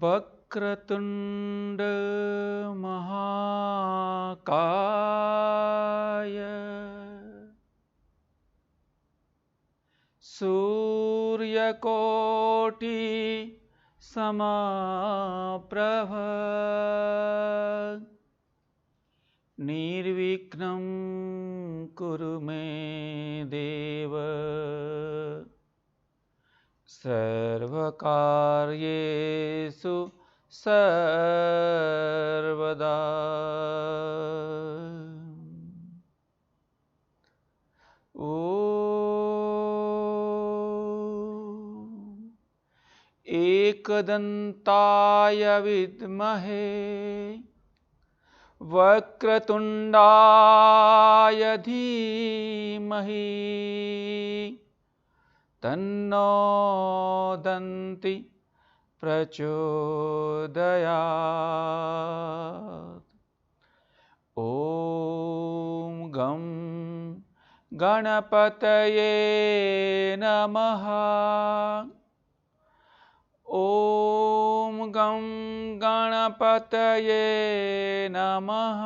वक्रतुंड महाकाय सूर्यकोटि समप्रभ निर्विघ्नं कुरु मे देव सर्वकार्येषु सर्वदा। एकदन्ताय विद्महे वक्रतुण्डाय धीमहि तन्नो दन्ति प्रचोदयात्। ॐ गं गणपतये नमः। ॐ गं गणपतये नमः।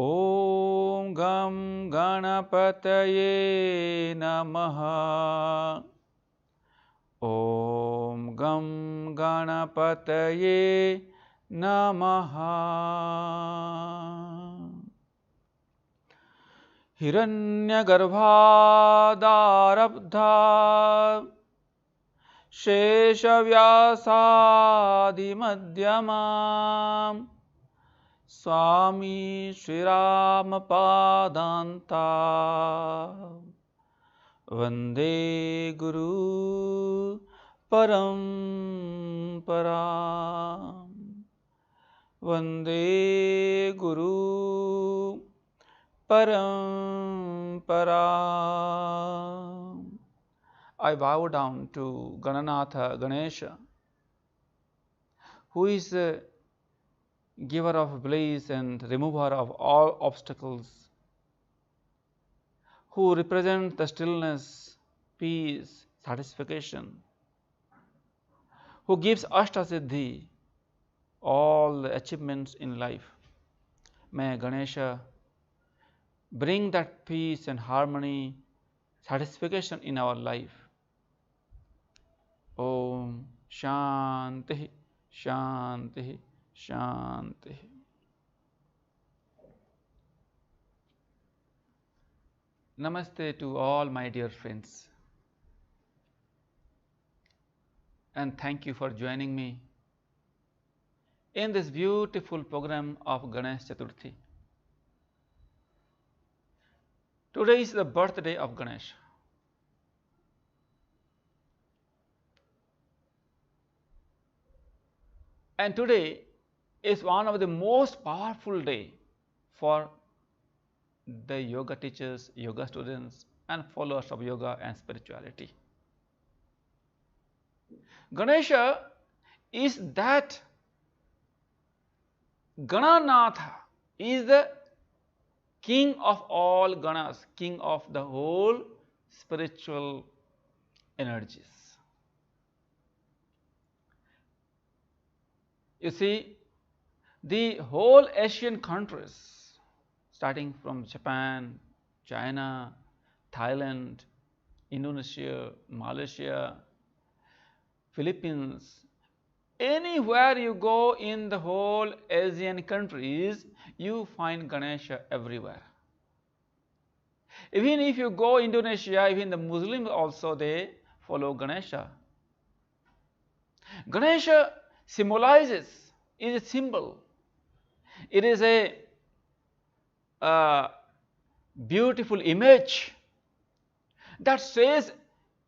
ॐ गं गणपतये नमः। ॐ गं गणपतये नमः। हिरण्यगर्भादारब्धा शेषव्यासादिमध्यमां स्वामी श्रीरामपादान्ता वन्दे गुरु परम्परां। वन्दे गुरु परम्परां। I bow down to Gananatha Ganesha, who is the giver of bliss and remover of all obstacles, who represents the stillness, peace, satisfaction, who gives Ashtasiddhi, all the achievements in life. May Ganesha bring that peace and harmony, satisfaction in our life. Om Shanti Shanti Shanti. Namaste to all my dear friends, and thank you for joining me in this beautiful program of Ganesh Chaturthi. Today is the birthday of Ganesha. And today is one of the most powerful days for the yoga teachers, yoga students, and followers of yoga and spirituality. Ganesha is that Gananatha, is the king of all Ganas, king of the whole spiritual energies. You see, the whole Asian countries, starting from Japan, China, Thailand, Indonesia, Malaysia, Philippines, anywhere you go in the whole Asian countries, you find Ganesha everywhere. Even if you go Indonesia, even the Muslims also, they follow Ganesha. Ganesha symbolizes, is a symbol. It is a beautiful image that says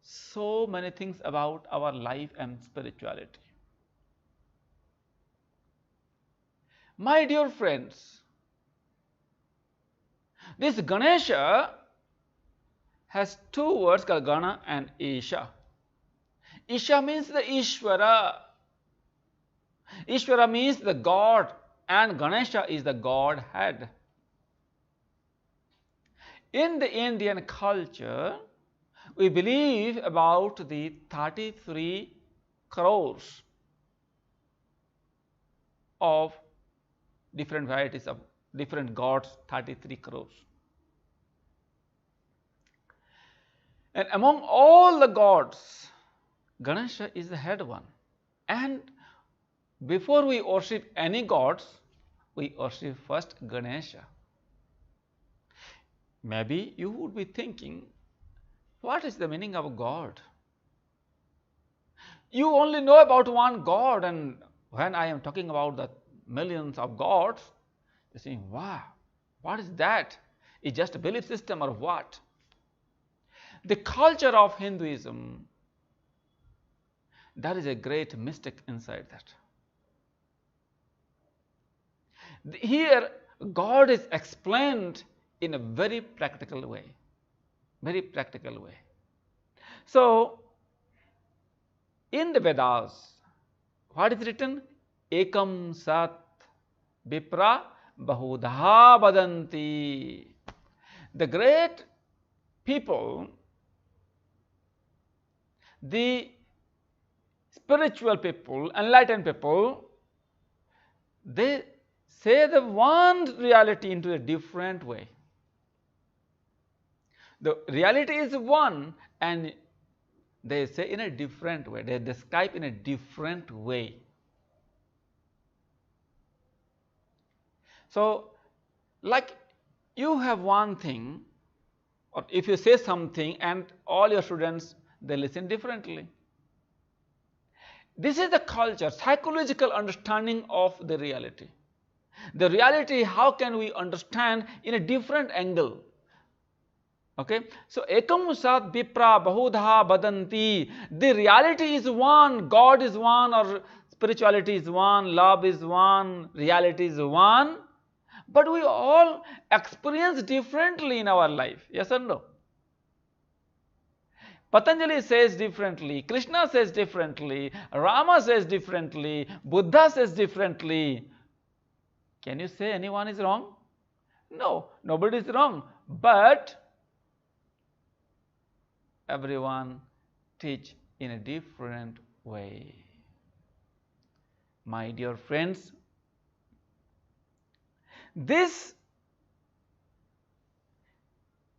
so many things about our life and spirituality. My dear friends, this Ganesha has two words called Gana and Isha. Isha means the Ishvara. Ishvara means the God, and Ganesha is the Godhead. In the Indian culture, we believe about the 33 crores of different varieties of different gods, 33 crores. And among all the gods, Ganesha is the head one. And before we worship any gods, we worship first Ganesha. Maybe you would be thinking, what is the meaning of God? You only know about one God, and when I am talking about the millions of gods, you are saying, wow, what is that? Is just a belief system or what? The culture of Hinduism, there is a great mystic inside that. Here, God is explained in a very practical way. Very practical way. So, in the Vedas, what is written? Ekam sat vipra bahudha vadanti. The great people, the spiritual people, enlightened people, they say the one reality into a different way. The reality is one, and they say in a different way. They describe in a different way. So, like you have one thing, or if you say something and all your students, they listen differently. This is the culture, psychological understanding of the reality. The reality, how can we understand in a different angle? Okay, so ekam sat vipra bahudha vadanti. The reality is one, God is one, or spirituality is one, love is one, reality is one, but we all experience differently in our life. Yes or no? Patanjali says differently, Krishna says differently, Rama says differently, Buddha says differently. Can you say anyone is wrong? No, nobody is wrong, but everyone teach in a different way. My dear friends, this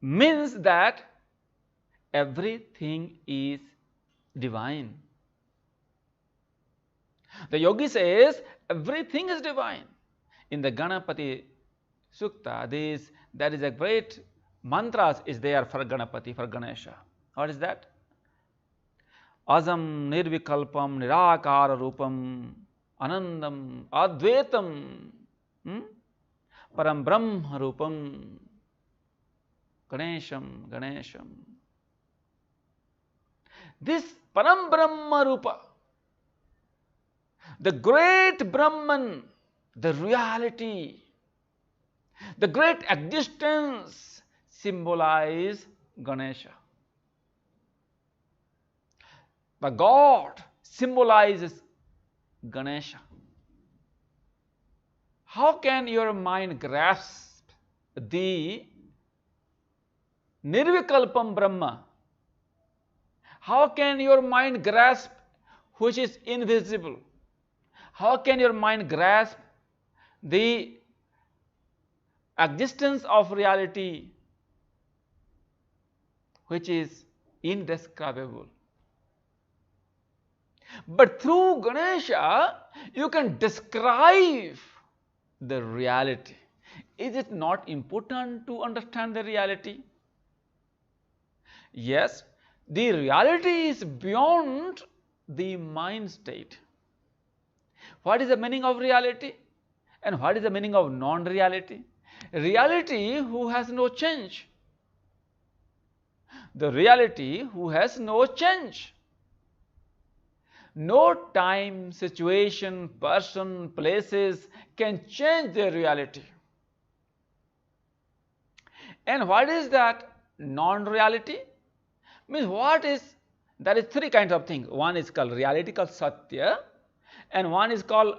means that everything is divine. The yogi says everything is divine. In the Ganapati Sukta, there is a great mantras is there for Ganapati, for Ganesha. What is that? Ajam nirvikalpam nirakara rupam anandam advaitam param brahma rupam Ganesham Ganesham. This param brahma rupa, the great Brahman, the reality, the great existence symbolize Ganesha. The God symbolizes Ganesha. How can your mind grasp the Nirvikalpam Brahma? How can your mind grasp which is invisible? How can your mind grasp the existence of reality which is indescribable? But through Ganesha, you can describe the reality. Is it not important to understand the reality? Yes, the reality is beyond the mind state. What is the meaning of reality? And what is the meaning of non-reality? Reality who has no change. The reality who has no change. No time, situation, person, places can change their reality. And what is that non-reality? Means what is, there is three kinds of things. One is called reality, called Satya, and one is called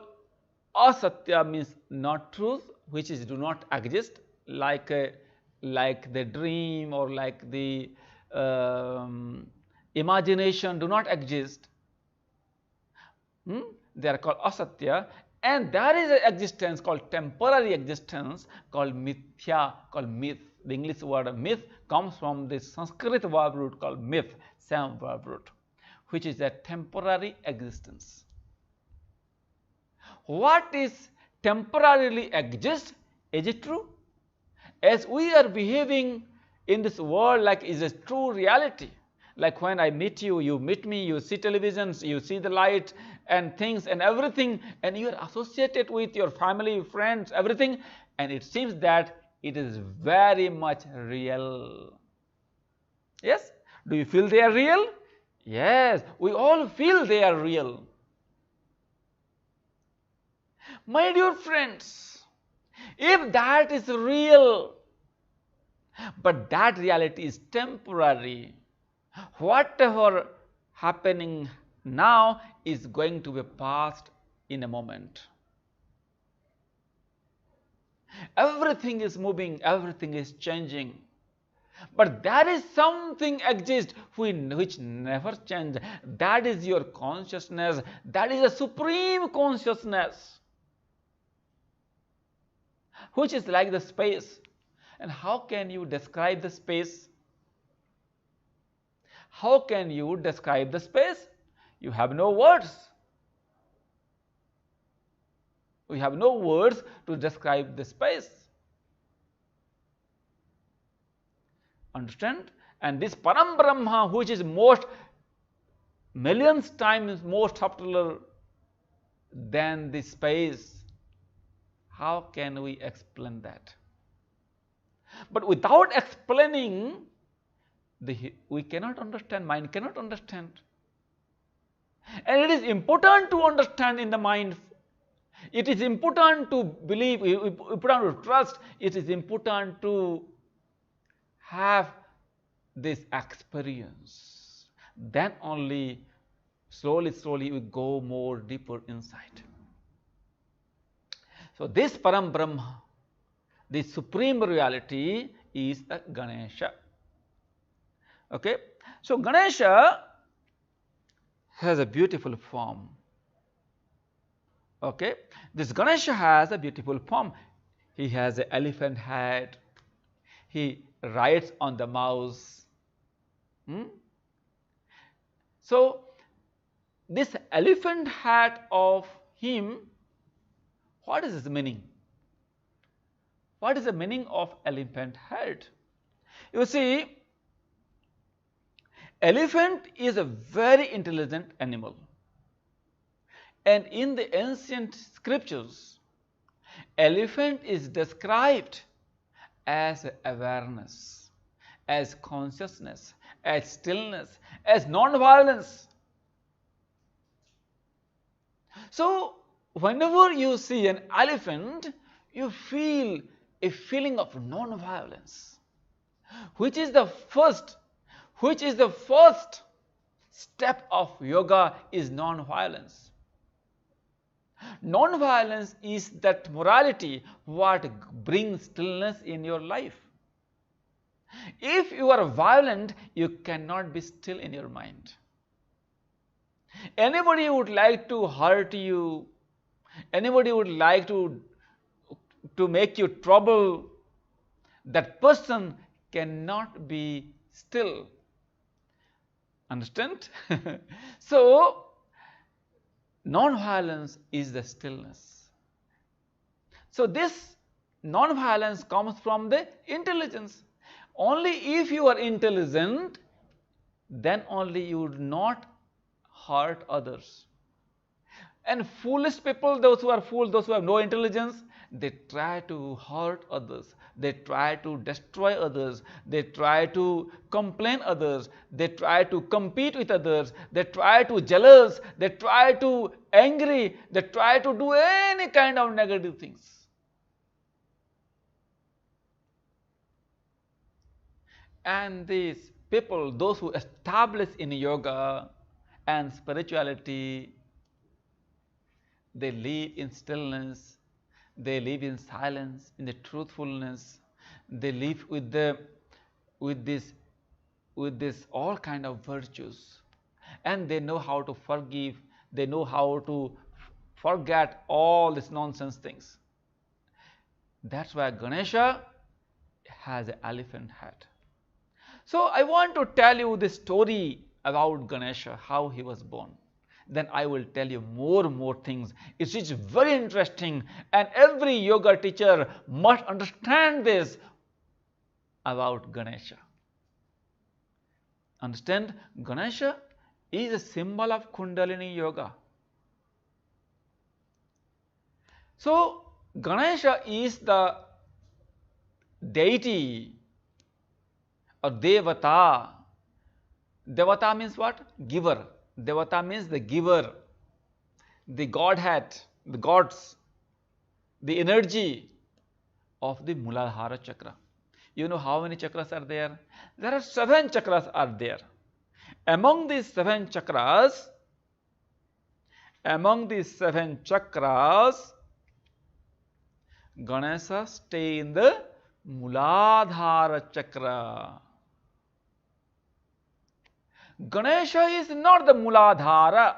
Asatya, means not truth, which is do not exist, like the dream or like the imagination do not exist. They are called asatya, and there is an existence called temporary existence called mithya, called myth. The English word myth comes from the Sanskrit verb root called myth, same verb root, which is a temporary existence. What is temporarily exist? Is it true? As we are behaving in this world like is a true reality, like when I meet you, you meet me, you see televisions, you see the light and things and everything, and you are associated with your family, friends, everything, and it seems that it is very much real. Yes? Do you feel they are real? Yes, we all feel they are real. My dear friends, if that is real, but that reality is temporary, whatever happening now is going to be past in a moment. Everything is moving, everything is changing. But there is something exists which never changes. That is your consciousness. That is a supreme consciousness, which is like the space. And how can you describe the space? How can you describe the space? You have no words. We have no words to describe the space. Understand? And this Param Brahma, which is most millions times more subtler than the space, how can we explain that? But without explaining, we cannot understand, mind cannot understand. And it is important to understand in the mind. It is important to believe, important to trust. It is important to have this experience. Then only slowly we go more deeper inside. So this Param Brahma, this supreme reality, is a Ganesha. Okay, so Ganesha has a beautiful form. Okay, this Ganesha has a beautiful form. He has an elephant head. He rides on the mouse. So this elephant head of him, what is its meaning? What is the meaning of elephant head? You see, elephant is a very intelligent animal. And in the ancient scriptures, elephant is described as awareness, as consciousness, as stillness, as non-violence. So, whenever you see an elephant, you feel a feeling of non-violence, which is the first step of yoga, is non-violence. Non-violence is that morality what brings stillness in your life. If you are violent, you cannot be still in your mind. Anybody would like to hurt you, anybody would like to make you trouble, that person cannot be still. Understand? So, non-violence is the stillness. So, this non-violence comes from the intelligence. Only if you are intelligent, then only you would not hurt others. And foolish people, those who are fools, those who have no intelligence, they try to hurt others, they try to destroy others, they try to complain others, they try to compete with others, they try to jealous, they try to angry, they try to do any kind of negative things. And these people, those who establish in yoga and spirituality, they live in stillness, they live in silence, in the truthfulness, they live with this all kind of virtues, and they know how to forgive, they know how to forget all these nonsense things. That's why Ganesha has an elephant head. So I want to tell you the story about Ganesha, how he was born. Then I will tell you more things. It is very interesting, and every yoga teacher must understand this about Ganesha. Understand, Ganesha is a symbol of Kundalini yoga. So Ganesha is the deity or Devata. Devata means what? Giver. Devata means the giver, the Godhead, the gods, the energy of the Muladhara chakra. You know how many chakras are there? There are 7 chakras are there. Among these 7 chakras, Ganesha stay in the Muladhara chakra. Ganesha is not the Muladhara,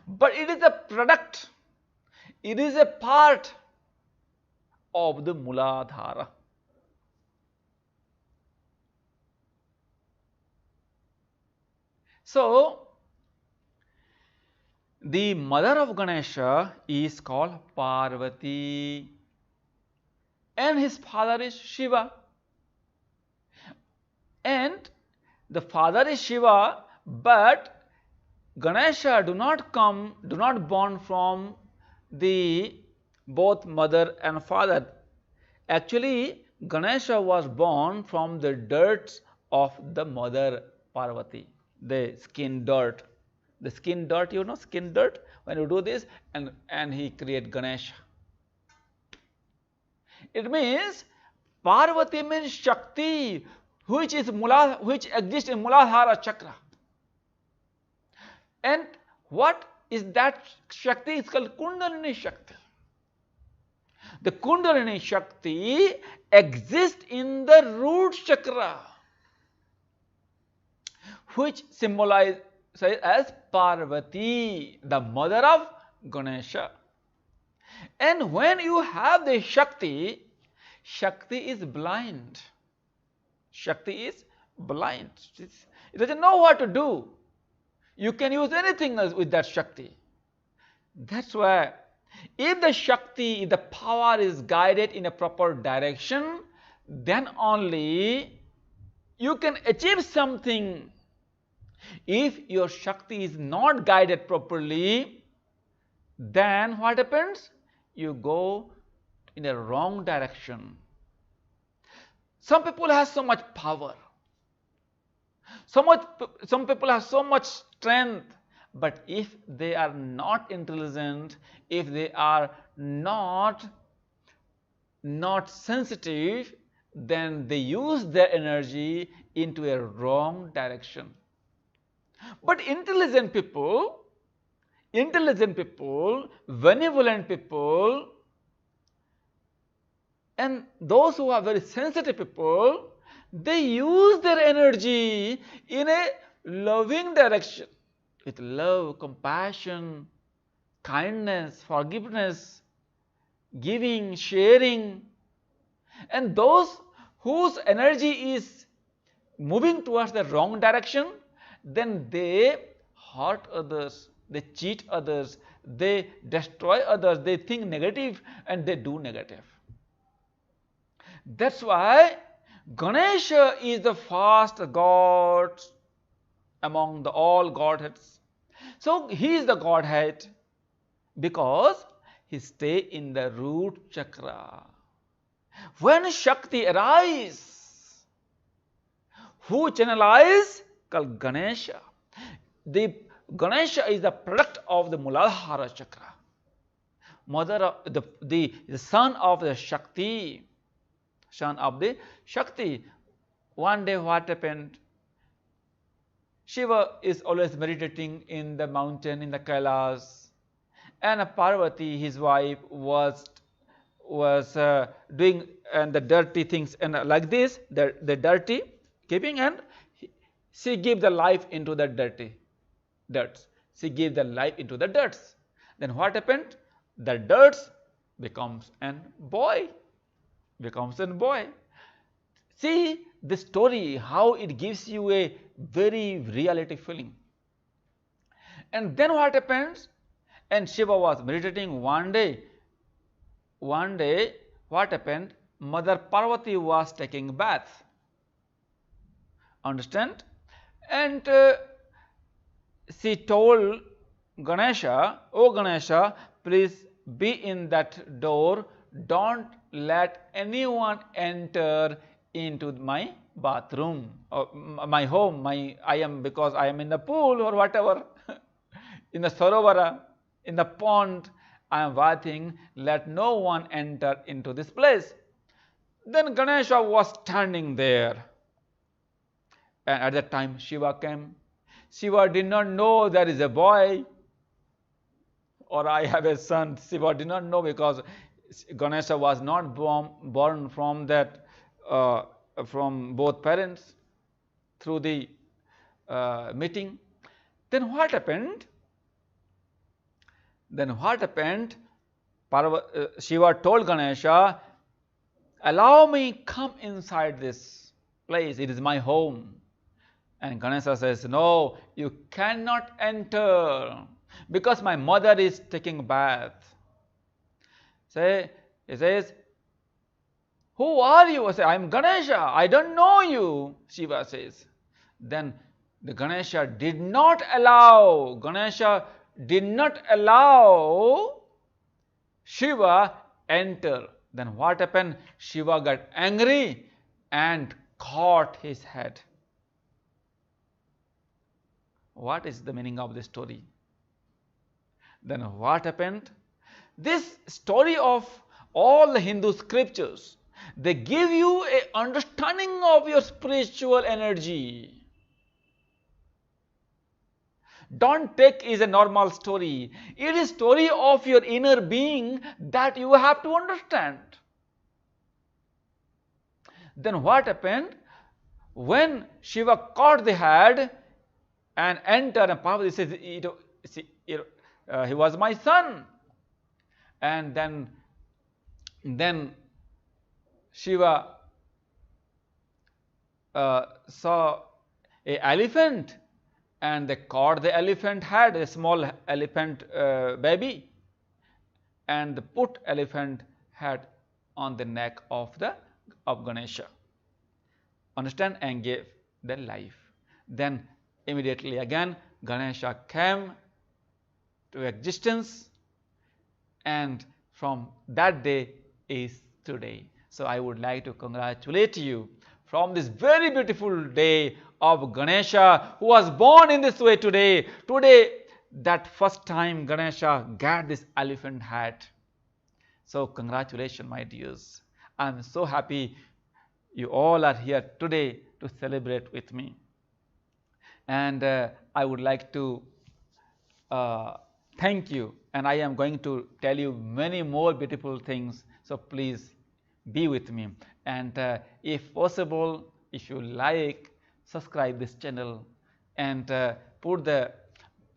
but it is a product, it is a part of the Muladhara. So, the mother of Ganesha is called Parvati, and his father is Shiva. And the father is Shiva, but Ganesha do not born from the both mother and father. Actually, Ganesha was born from the dirt of the mother Parvati, the skin dirt. The skin dirt, you know, skin dirt, when you do this, and he create Ganesha. It means Parvati means Shakti, which exists in Muladhara chakra. And what is that Shakti? It's called Kundalini Shakti. The Kundalini Shakti exists in the root chakra, which symbolizes as Parvati, the mother of Ganesha. And when you have the Shakti, Shakti is blind. Shakti is blind. It doesn't know what to do. You can use anything else with that Shakti. That's why if the Shakti, the power is guided in a proper direction, then only you can achieve something. If your Shakti is not guided properly, then what happens? You go in a wrong direction. Some people have so much power. Some people have so much strength, but if they are not intelligent, if they are not sensitive, then they use their energy into a wrong direction. But intelligent people, benevolent people, and those who are very sensitive people, they use their energy in a loving direction, with love, compassion, kindness, forgiveness, giving, sharing. And those whose energy is moving towards the wrong direction, then they hurt others, they cheat others, they destroy others, they think negative and they do negative. That's why Ganesha is the first god among all godheads. So he is the godhead because he stays in the root chakra. When Shakti arises, who channelize? Called Ganesha. The Ganesha is the product of the Muladhara chakra, mother of the son of the Shakti. Son of the Shakti. One day what happened? Shiva is always meditating in the mountain, in the Kailas, and Parvati, his wife, was doing the dirty things and like this, the dirty keeping, and she gave the life into that dirty dirt. she gave the life into the dirts. Then what happened? The dirts becomes a boy. See the story, how it gives you a very reality feeling. And then what happens? And Shiva was meditating one day. What happened? Mother Parvati was taking bath. Understand? And she told Ganesha, "Oh Ganesha, please be in that door. Don't let anyone enter into my bathroom or my home. Because I am in the pool or whatever, in the sarovara, in the pond. I am bathing. Let no one enter into this place." Then Ganesha was standing there, and at that time Shiva came. Shiva did not know there is a boy or I have a son. Shiva did not know, because Ganesha was not born from that from both parents through the meeting. Then what happened? Shiva told Ganesha, "Allow me come inside this place. It is my home." And Ganesha says, "No, you cannot enter, because my mother is taking bath." He says, "Who are you?" I say, "I am Ganesha. I don't know you," Shiva says. Then the Ganesha did not allow Shiva enter. Then what happened? Shiva got angry and caught his head. What is the meaning of this story? Then what happened? This story of all the Hindu scriptures, they give you an understanding of your spiritual energy. Don't take it as a normal story. It is story of your inner being that you have to understand. Then what happened? When Shiva caught the head and entered, and Parvati says, "He was my son." And then Shiva saw an elephant, and they caught the elephant head, a small elephant baby, and they put elephant head on the neck of Ganesha. Understand? And gave the life. Then immediately again Ganesha came to existence, and from that day is today. So I would like to congratulate you from this very beautiful day of Ganesha, who was born in this way today. Today, that first time Ganesha got this elephant head. So congratulations, my dears. I am so happy you all are here today to celebrate with me. And I would like to thank you, and I am going to tell you many more beautiful things. So please be with me, and if possible, if you like, subscribe this channel and put the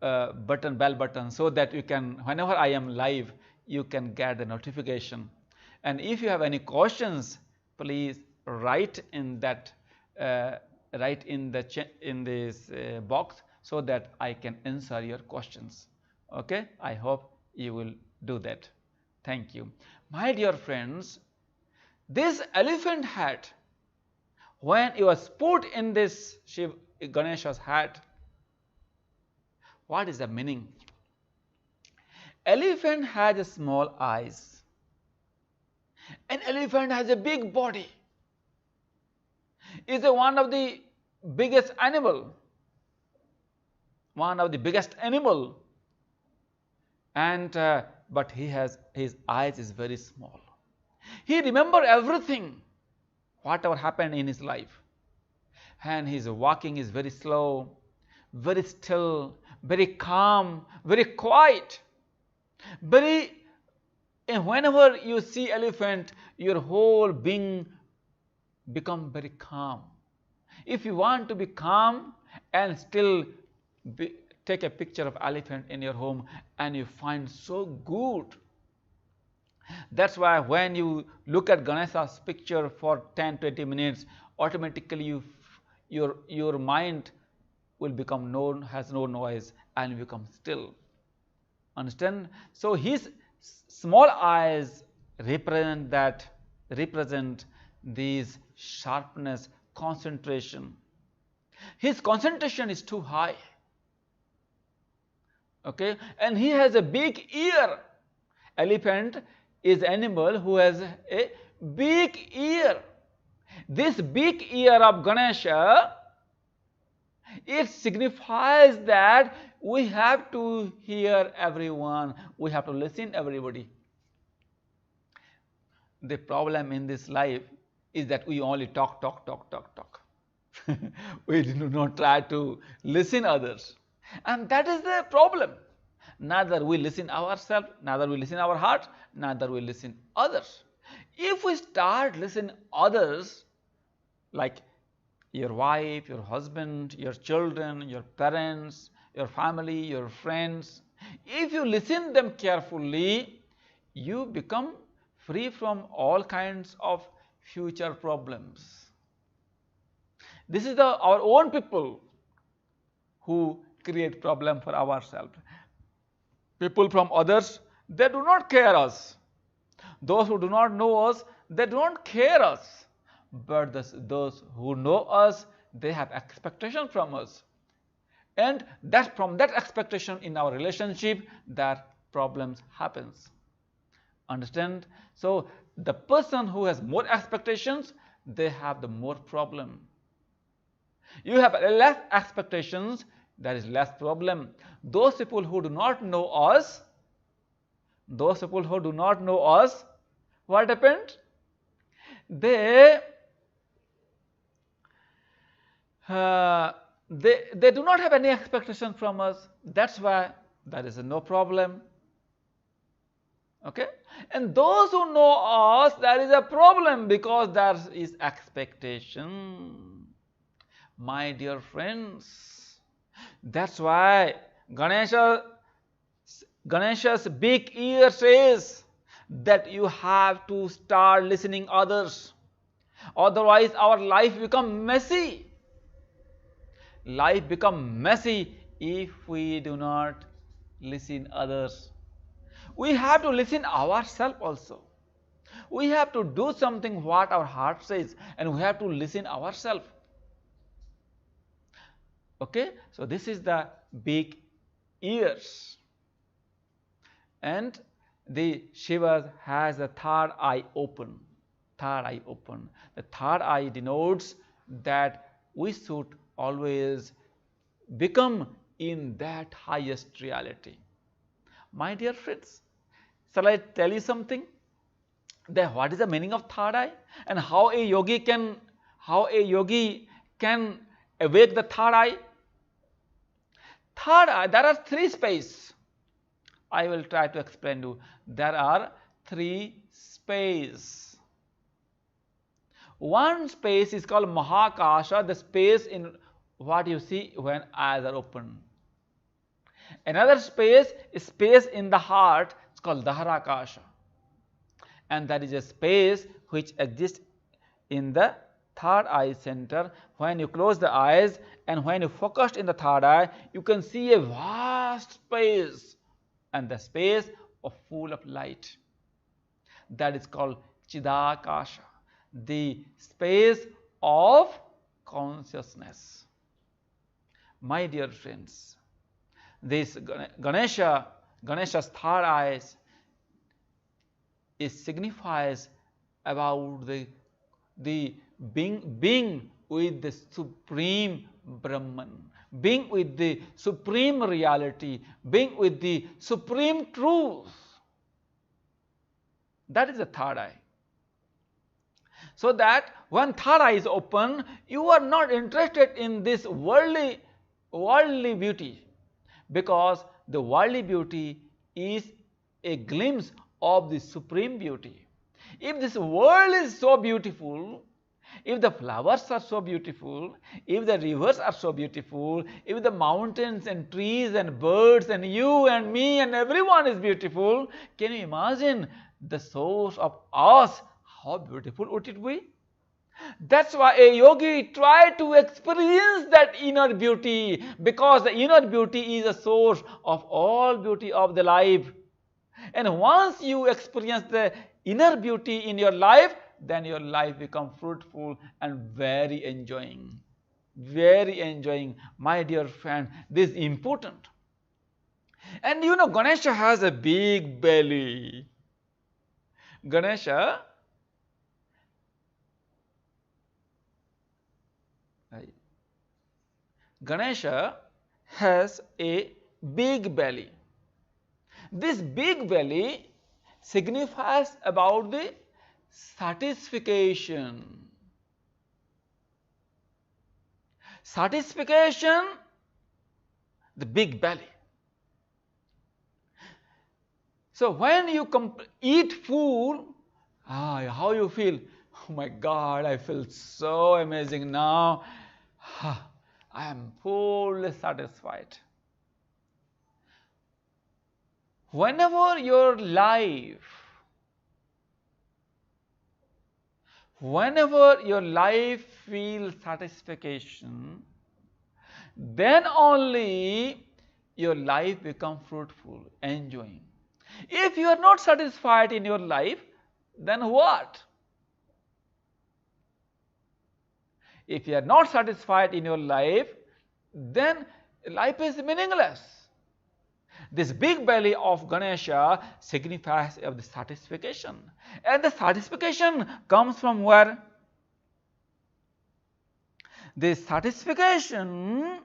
bell button, so that you can, whenever I am live, you can get the notification. And if you have any questions, please write in that in this box, so that I can answer your questions. Okay, I hope you will do that. Thank you. My dear friends, this elephant head, when it was put in this Ganesha's head, what is the meaning? Elephant has small eyes. An elephant has a big body. Is one of the biggest animal. And but his eyes is very small. He remember everything, whatever happened in his life, and his walking is very slow, very still, very calm, very quiet. And whenever you see elephant, your whole being become very calm. If you want to be calm and still take a picture of elephant in your home and you find so good. That's why when you look at Ganesha's picture for 10-20 minutes, automatically your mind will become has no noise and become still. Understand? So his small eyes represent these sharpness, concentration. His concentration is too high. Okay, and he has a big ear. Elephant is animal who has a big ear. This big ear of Ganesha, it signifies that we have to hear everyone, we have to listen everybody. The problem in this life is that we only talk. We do not try to listen others, and that is the problem. Neither we listen ourselves, neither we listen our heart, neither we listen others. If we start listening others, like your wife, your husband, your children, your parents, your family, your friends, if you listen them carefully, you become free from all kinds of future problems. This is our own people who create problem for ourselves. People from others, they do not care us. Those who do not know us, they do not care us. But those who know us, they have expectation from us. And from that expectation in our relationship, that problems happens. Understand? So the person who has more expectations, they have the more problem. You have less expectations, there is less problem. Those people who do not know us, what happened? They do not have any expectation from us. That's why there is no problem. Okay? And those who know us, there is a problem because there is expectation. My dear friends, that's why Ganesha's big ear says that you have to start listening others. Otherwise, our life become messy. Life become messy if we do not listen others. We have to listen ourselves also. We have to do something what our heart says, and we have to listen ourselves. Okay, so this is the big ears. And the Shiva has the third eye open. The third eye denotes that we should always become in that highest reality. My dear friends, shall I tell you something? That what is the meaning of third eye, and how a yogi can awake the third eye? Third eye, there are three spaces. I will try to explain to you. There are three spaces. One space is called Mahakasha, the space in what you see when eyes are open. Another space is space in the heart. It's called Dharakasha. And that is a space which exists in the third eye center. When you close the eyes and when you focus in the third eye, you can see a vast space, and the space of full of light. That is called Chidakasha, the space of consciousness. My dear friends, this Ganesha's third eyes, it signifies about the being with the Supreme Brahman, being with the Supreme Reality, being with the Supreme Truth. That is the third eye. So that when third eye is open, you are not interested in this worldly beauty, because the worldly beauty is a glimpse of the Supreme Beauty. If this world is so beautiful, If the flowers are so beautiful, if the rivers are so beautiful, if the mountains and trees and birds and you and me and everyone is beautiful, can you imagine the source of us? How beautiful would it be? That's why a yogi try to experience that inner beauty, because the inner beauty is a source of all beauty of the life. And once you experience the inner beauty in your life, then your life becomes fruitful and very enjoying. Very enjoying. My dear friend, this is important. And you know, Ganesha has a big belly. Ganesha has a big belly. This big belly signifies about the satisfaction. Satisfaction, the big belly. So when you eat food, how you feel? Oh my God, I feel so amazing now. I am fully satisfied. Whenever your life feels satisfaction, then only your life becomes fruitful, enjoying. If you are not satisfied in your life, then what? If you are not satisfied in your life, then life is meaningless. This big belly of Ganesha signifies of the satisfaction. And the satisfaction comes from where? The satisfaction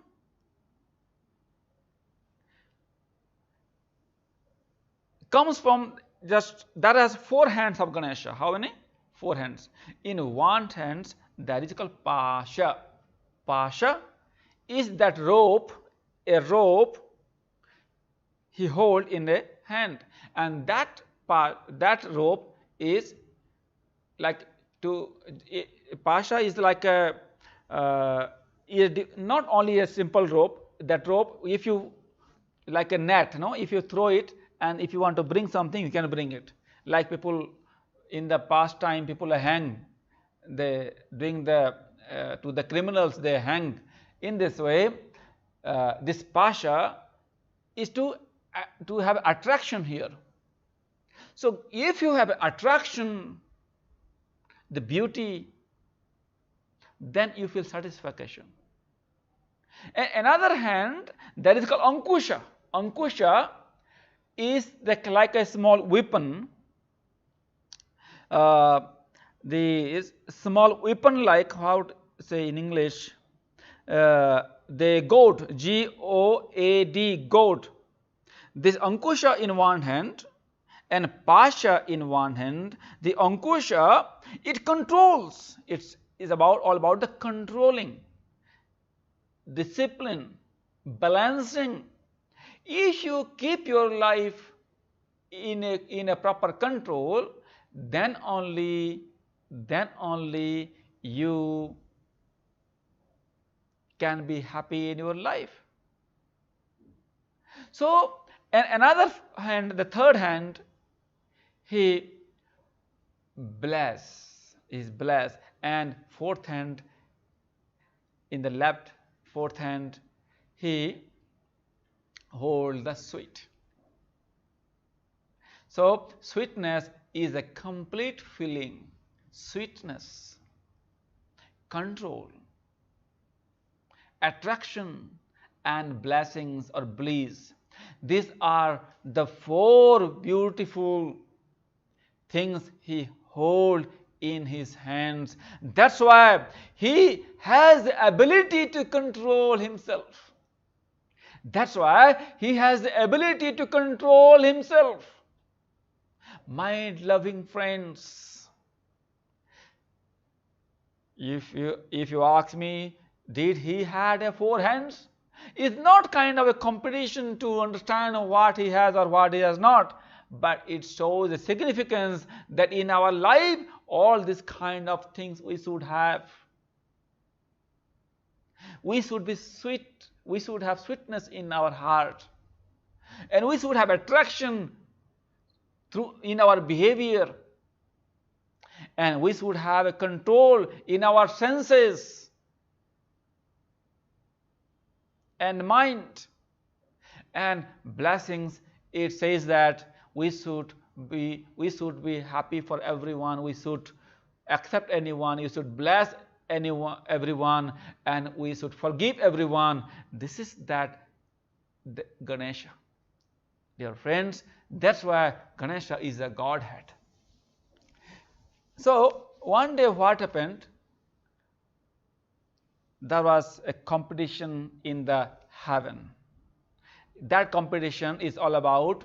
comes from just, that has 4 hands of Ganesha. How many? 4 hands. In one hand, that is called Pasha. Pasha is that rope, a rope he hold in a hand, and that rope is like Pasha is like a not only a simple rope. That rope, if you like a net, no, if you throw it and if you want to bring something, you can bring it. Like people in the past time, people hang, they doing the to the criminals, they hang. In this way, this Pasha is to have attraction here. So if you have attraction, the beauty, then you feel satisfaction. Another hand, that is called Ankusha. Ankusha is like a small weapon. The small weapon, like how to say in English, the goad, G-O-A-D, goad. This Ankusha in one hand and Pasha in one hand. The Ankusha, it controls. It's all about the controlling, discipline, balancing. If you keep your life in a proper control, then only you can be happy in your life. So, and another hand, the third hand, he bless, and fourth hand, in the left, fourth hand, he hold the sweet. So sweetness is a complete feeling. Sweetness, control, attraction, and blessings or bliss. These are the 4 beautiful things he holds in his hands. That's why he has the ability to control himself. That's why he has the ability to control himself. My loving friends, if you ask me, did he had 4 hands? It's not kind of a competition to understand what he has or what he has not, but it shows the significance that in our life All these kind of things we should have. We should be sweet. We should have sweetness in our heart. And we should have attraction in our behavior. And we should have a control in our senses and mind. And blessings, it says that we should be happy for everyone. We should accept anyone. You should bless everyone, and we should forgive everyone. This is that Ganesha. Dear friends, that's why Ganesha is a Godhead. So one day what happened? There was a competition in the heaven. That competition is all about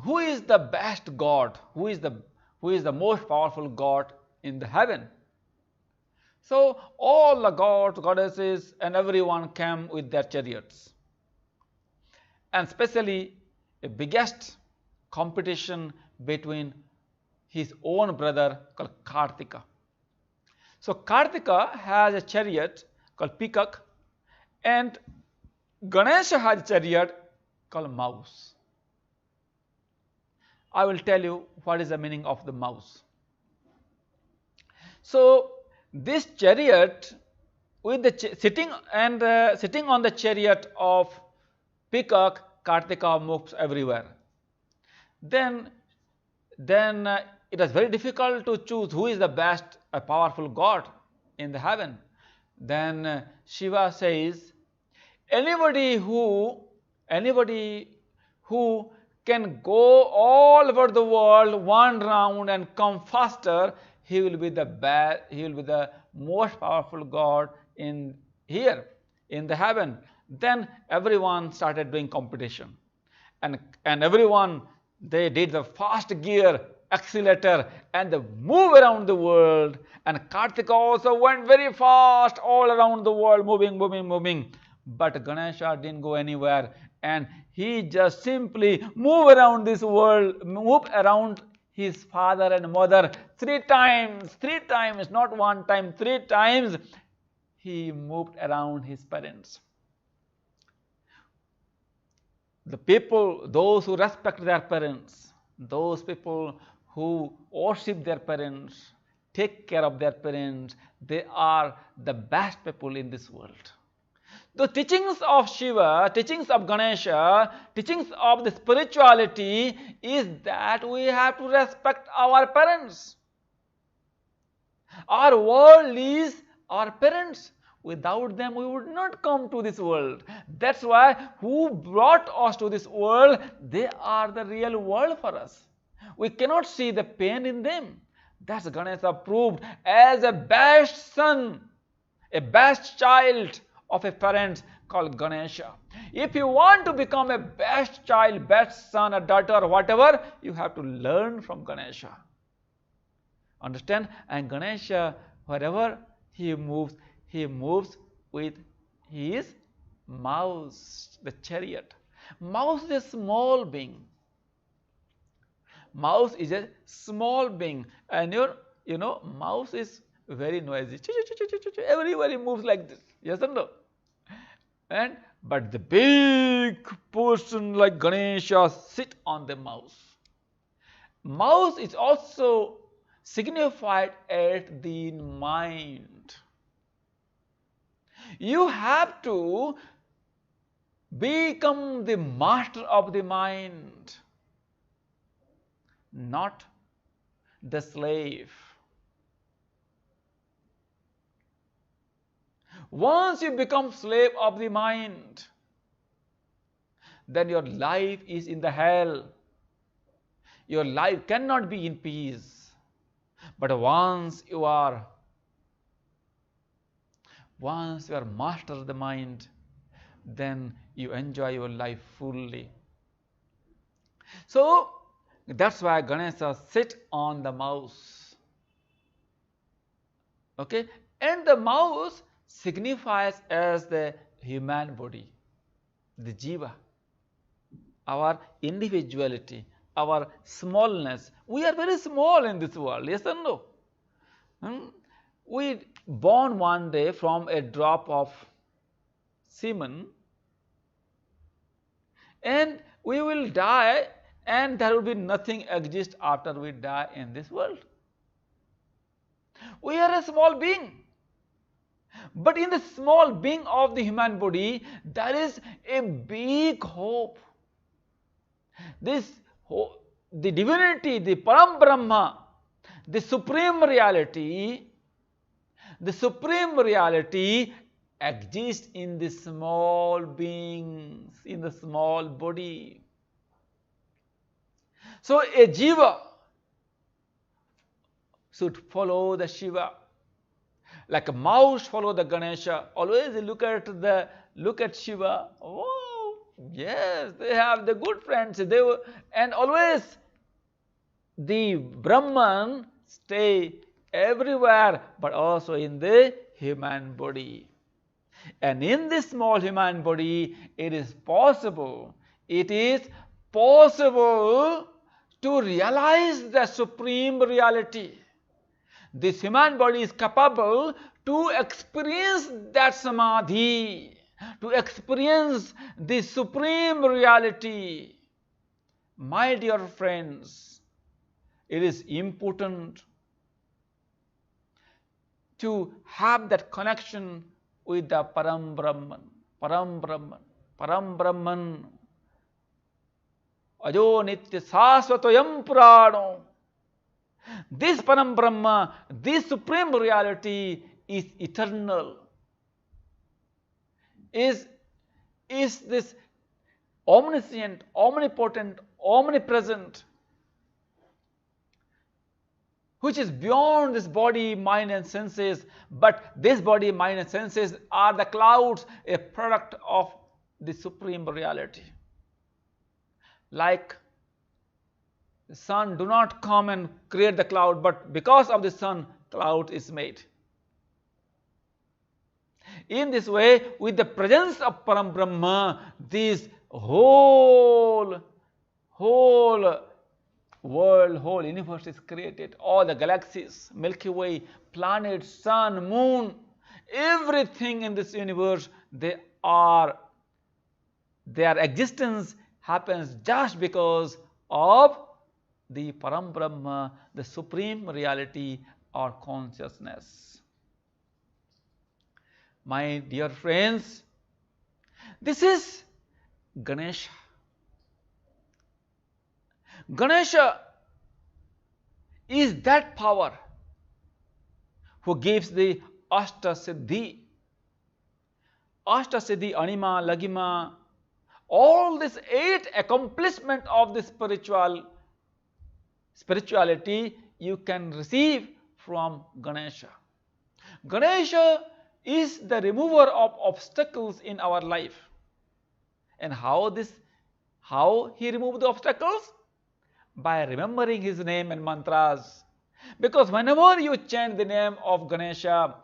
who is the best God, who is the most powerful God in the heaven. So all the gods, goddesses, and everyone came with their chariots. And especially a biggest competition between his own brother called Kartika. So Kartika has a chariot called Peacock, and Ganesha has a chariot called Mouse. I will tell you what is the meaning of the mouse. So this chariot, with the sitting on the chariot of Peacock, Kartika moves everywhere. Then it was very difficult to choose who is the best, a powerful God in the heaven. Then Shiva says, anybody who can go all over the world one round and come faster, he will be the best, he will be the most powerful God in the heaven. Then everyone started doing competition, and everyone, they did the fast gear accelerator and they move around the world, and Kartika also went very fast all around the world, moving. But Ganesha didn't go anywhere, and he just simply moved around this world, moved around his father and mother three times, not one time, 3 times he moved around his parents. The people, those who respect their parents, those people who worship their parents, take care of their parents, they are the best people in this world. The teachings of Shiva, teachings of Ganesha, teachings of the spirituality is that we have to respect our parents. Our world is our parents. Without them, we would not come to this world. That's why who brought us to this world, they are the real world for us. We cannot see the pain in them. That's Ganesha proved as a best son, a best child of a parent called Ganesha. If you want to become a best child, best son, a daughter, or whatever, you have to learn from Ganesha. Understand? And Ganesha, wherever he moves with his mouse, the chariot. Mouse is a small being. Mouse is a small being, and you know, mouse is very noisy. Everybody moves like this. Yes or no? But the big person like Ganesha sit on the mouse. Mouse is also signified at the mind. You have to become the master of the mind, not the slave. Once you become slave of the mind, then your life is in the hell. Your life cannot be in peace. But once you are master of the mind, then you enjoy your life fully. So that's why Ganesha sit on the mouse. Okay, and the mouse signifies as the human body, the jiva, our individuality, our smallness. We are very small in this world, yes or no? We born one day from a drop of semen, and we will die, and there will be nothing exist after we die in this world. We are a small being. But in the small being of the human body, there is a big hope. The divinity, the Param Brahma, the supreme reality exists in the small beings, in the small body. So a jiva should follow the Shiva. Like a mouse follow the Ganesha. Always look at Shiva. Oh, yes, they have the good friends. And always the Brahman stay everywhere, but also in the human body. And in this small human body, it is possible to realize the supreme reality. This human body is capable to experience that samadhi, to experience the supreme reality. My dear friends, it is important to have that connection with the Param Brahman, Param Brahman, Param Brahman. Ajo nitya sasvatayam purano. This Param Brahma, this supreme reality is eternal. Is this omniscient, omnipotent, omnipresent, which is beyond this body, mind and senses. But this body, mind and senses are the clouds, a product of the supreme reality. Like the sun do not come and create the cloud, but because of the sun, cloud is made. In this way, with the presence of Param Brahma, this whole world, whole universe is created. All the galaxies, Milky Way, planets, sun, moon, everything in this universe, their existence happens just because of the Param Brahma, the supreme reality or consciousness. My dear friends, this is Ganesha. Ganesha is that power who gives the Ashtasiddhi, Anima, Lagima, all these 8 accomplishment of the spirituality you can receive from Ganesha. Ganesha is the remover of obstacles in our life. And how he removed the obstacles? By remembering his name and mantras. Because whenever you chant the name of Ganesha,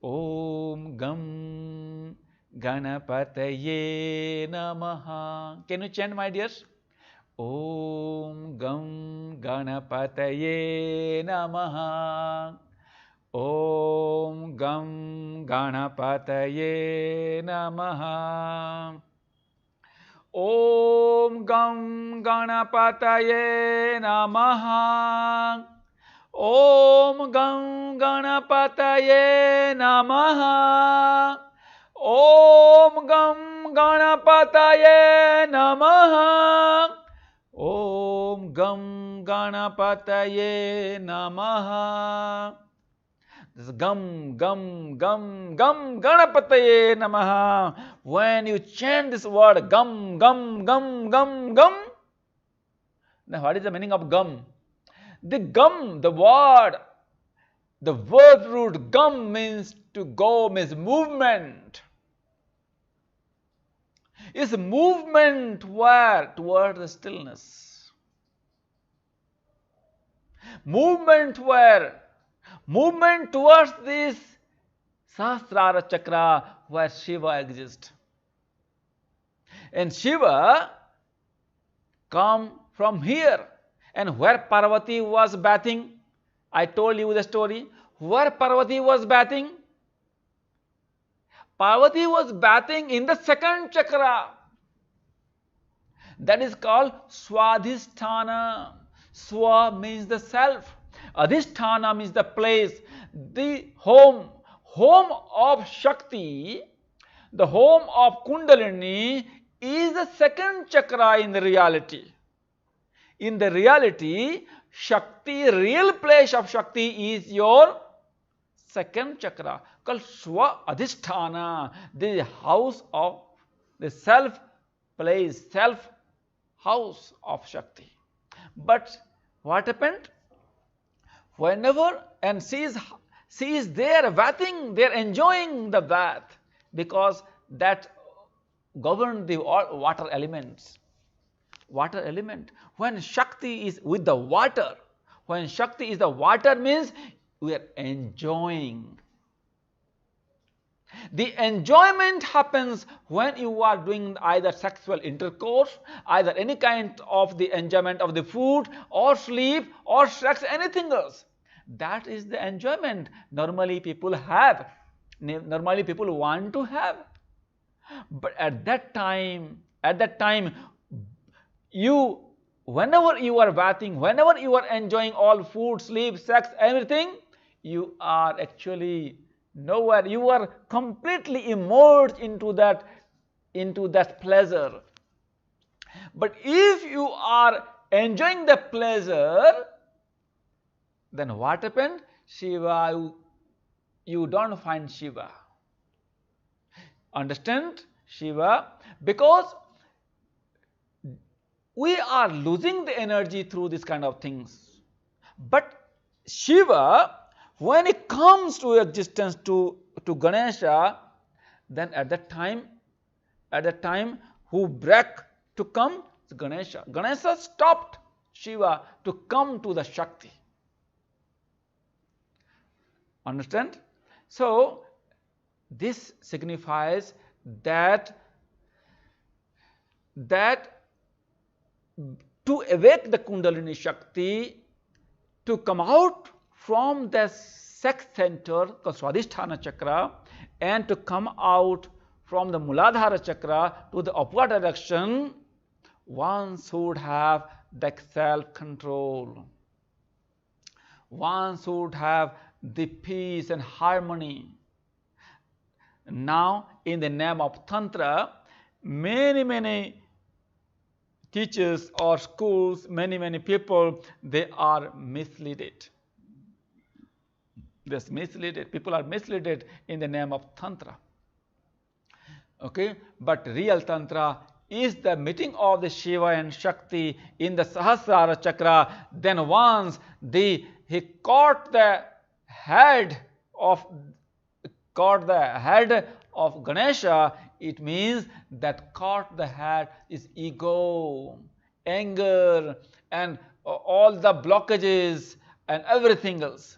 Om Gam Ganapataye Namaha. Can you chant, my dears? Om Gam Ganapataye Namaha. Om Gam Ganapataye Namaha. Om Gam Ganapataye Namaha. Om Gam Ganapataye Namaha. Om Gam Ganapataye Namaha. Om Gam Ganapataye Namaha. This gam, gam, gam, gam, Ganapataye Namaha. When you chant this word gam, gam, gam, gam, gam, now what is the meaning of gam? The gam, the word root gam means to go, means movement. Is movement where? Toward the stillness. Movement where? Movement towards this Sahasrara Chakra where Shiva exists. And Shiva come from here. And where Parvati was bathing, I told you the story. Where Parvati was bathing? Parvati was bathing in the second chakra. That is called Swadhisthana. Swa means the self. Adhisthana means the place, the home. Home of Shakti, the home of Kundalini is the second chakra in the reality. In the reality, Shakti, real place of Shakti is your second chakra called Swa Adhisthana, the house of the self place, self house of Shakti. But what happened? Whenever, and she is there bathing, they are enjoying the bath because that governs the water elements. Water element. When Shakti is with the water, when Shakti is the water means we are enjoying. The enjoyment happens when you are doing either sexual intercourse, either any kind of the enjoyment of the food or sleep or sex, anything else. That is the enjoyment normally people have, normally people want to have. But at that time, whenever you are bathing, whenever you are enjoying all food, sleep, sex, everything, you are actually nowhere. You are completely immersed into that pleasure. But if you are enjoying the pleasure, then what happened? Shiva, you don't find Shiva. Understand? Shiva, because we are losing the energy through this kind of things. But Shiva, when it comes to existence to Ganesha, then at that time who break to come is Ganesha. Ganesha stopped Shiva to come to the Shakti. Understand? So this signifies that to awake the Kundalini Shakti, to come out from the sex center called Swadhisthana chakra and to come out from the Muladhara chakra to the upward direction, one should have the self-control. One should have the peace and harmony. Now, in the name of Tantra, many teachers or schools, many people, they are misled. This misled. People are misled in the name of Tantra. Okay, but real Tantra is the meeting of the Shiva and Shakti in the Sahasrara chakra. Then once he caught the head of Ganesha, it means that caught the head is ego, anger, and all the blockages and everything else.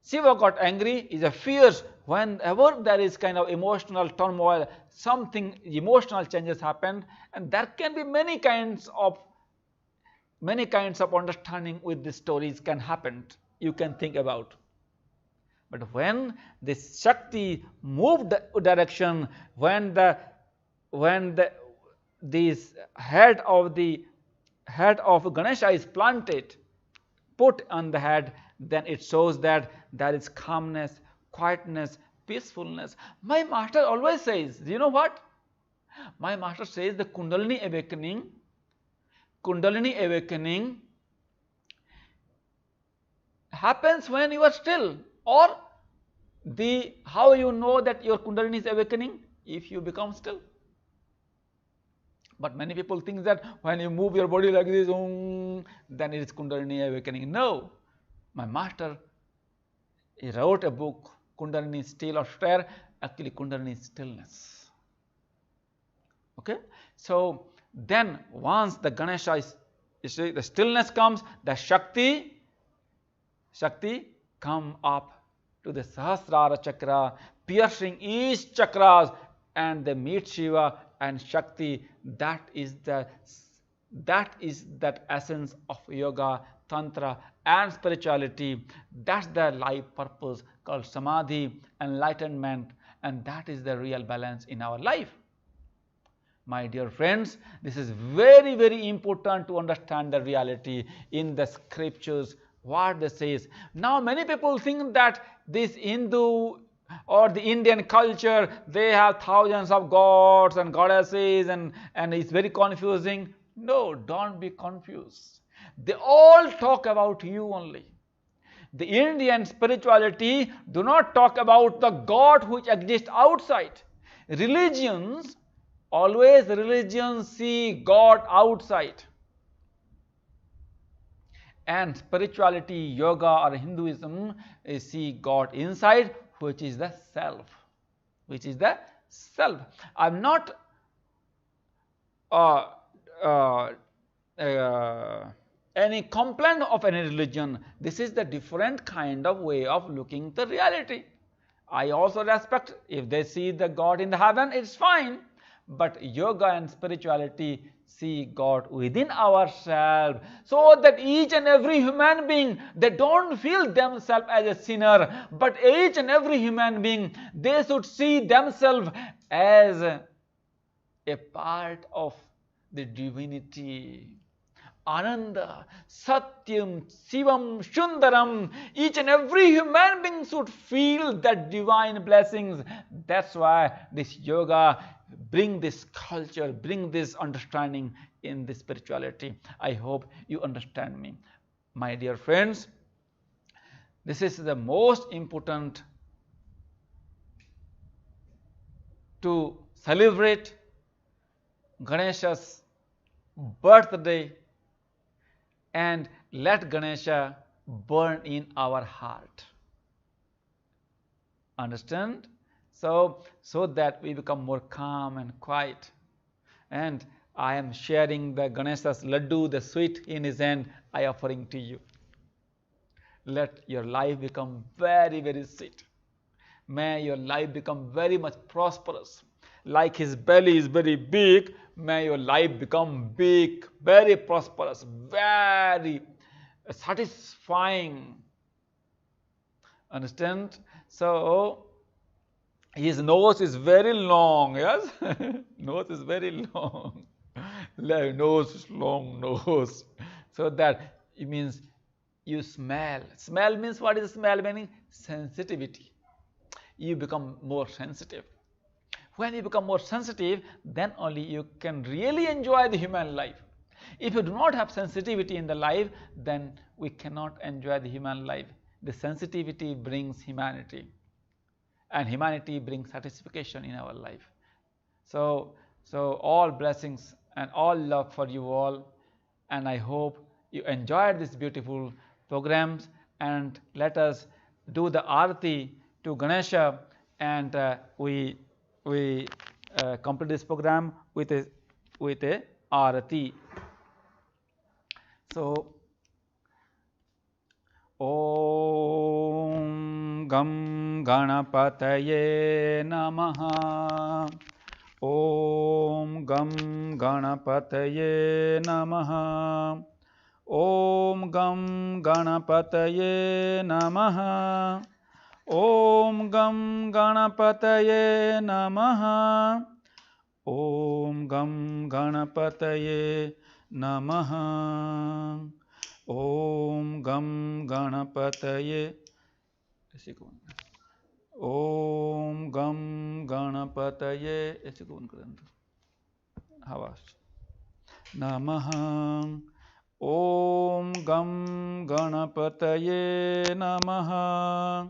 Shiva got angry, is a fierce. Whenever there is kind of emotional turmoil, something emotional changes happen, and there can be many kinds of understanding with these stories can happen. You can think about. But when this Shakti moved the direction, when this head of Ganesha is planted, put on the head, then it shows that there is calmness, quietness, peacefulness. My master always says, you know what? My master says the Kundalini awakening happens when you are still. Or how you know that your Kundalini is awakening? If you become still. But many people think that when you move your body like this, then it is Kundalini awakening. No. My master, he wrote a book, Kundalini Still or Stir. Actually, Kundalini is stillness. Okay? So, then once the Ganesha the stillness comes, the Shakti come up to the Sahasrara chakra, piercing each chakras, and they meet Shiva and Shakti. That is the That is that essence of yoga, tantra and spirituality. That's the life purpose called samadhi, enlightenment, and that is the real balance in our life. My dear friends, this is very, very important to understand the reality in the scriptures, what they says. Now many people think that this Hindu or the Indian culture, they have thousands of gods and goddesses and it's very confusing. No, don't be confused. They all talk about you only. The Indian spirituality do not talk about the God which exists outside. Religions see God outside. And spirituality, yoga or Hinduism see God inside, which is the self. Which is the self. I'm not any complaint of any religion. This is the different kind of way of looking the reality. I also respect if they see the God in the heaven, it's fine. But yoga and spirituality see God within ourselves, so that each and every human being, they don't feel themselves as a sinner, but each and every human being, they should see themselves as a part of the divinity. Ananda, Satyam, Shivam, Sundaram. Each and every human being should feel that divine blessings. That's why this yoga bring this culture, bring this understanding in this spirituality. I hope you understand me. My dear friends, this is the most important to celebrate Ganesha's birthday and let Ganesha burn in our heart. Understand? So that we become more calm and quiet. And I am sharing the Ganesha's laddu, the sweet in his hand, I offering to you. Let your life become very, very sweet. May your life become very much prosperous. Like his belly is very big, may your life become big, very prosperous, very satisfying. Understand? So his nose is very long, yes? Nose is very long. Nose, long nose. So that it means you smell. Smell means, what is smell meaning? Sensitivity. You become more sensitive. When you become more sensitive, then only you can really enjoy the human life. If you do not have sensitivity in the life, then we cannot enjoy the human life. The sensitivity brings humanity, and humanity brings satisfaction in our life. So all blessings and all love for you all, and I hope you enjoyed this beautiful programs, and let us do the arati to Ganesha, and we complete this program with a arati. So Om Gam Ganapataye Namaha. Om Gam Ganapataye Namaha. Om Gam Ganapataye Namaha. Om Gam Ganapataye Namaha. Om Gam Ganapataye Namaha. Om Gam Ganapataye. Om Gam Ganapataye. Namaha. Om Gam Ganapataye Namaha.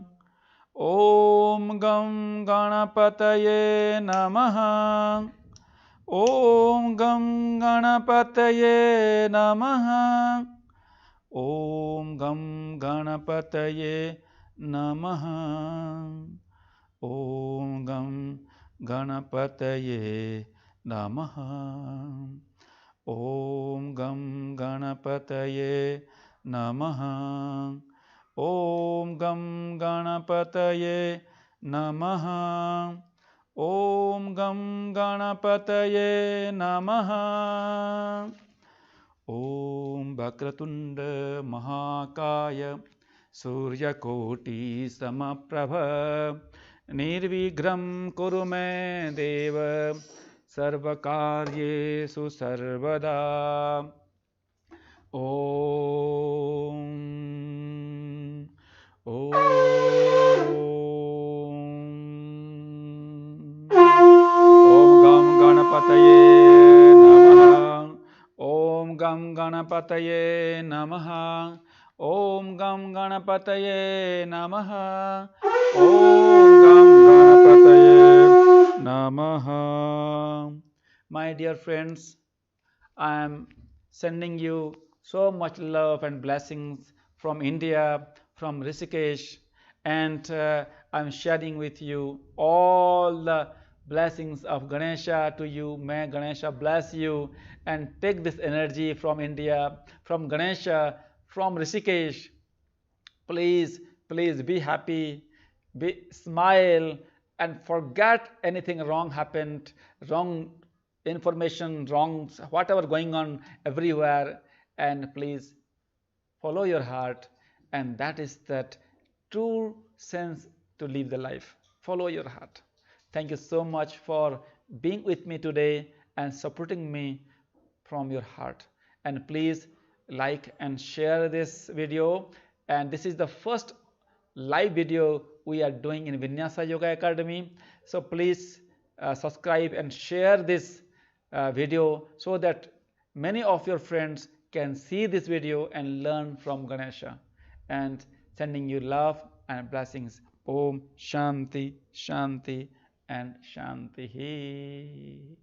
Om Gam Ganapataye Namaha. Om Gam Ganapataye Namaha. Om Gam Ganapataye Namaha. Om Gam Ganapataye Namaha. Om Gam Ganapataye Namaha. Om Gam Ganapataye Namaha. Om Gam Ganapataye Namaha. Om Vakratunda Mahakaya Suryakoti Samaprabha Nirvigram Kurume Deva Sarvakaryesu Sarvada. Om Om Om Gam Ganapataye Namaha. Om Gam Ganapataye Namaha. Om Gam Ganapataye Namaha. Om Gam Ganapataye Namaha. My dear friends, I am sending you so much love and blessings from India, from Rishikesh, and I'm sharing with you all the blessings of Ganesha to you. May Ganesha bless you, and take this energy from India, from Ganesha, from Rishikesh. Please, please be happy, smile, and forget anything wrong happened, wrong information, wrong whatever going on everywhere, and please follow your heart, and that is that true sense to live the life. Follow your heart. Thank you so much for being with me today and supporting me from your heart. And please like and share this video. And this is the first live video we are doing in Vinyasa Yoga Academy. So please subscribe and share this video so that many of your friends can see this video and learn from Ganesha. And sending you love and blessings. Om Shanti, Shanti, and Shanti.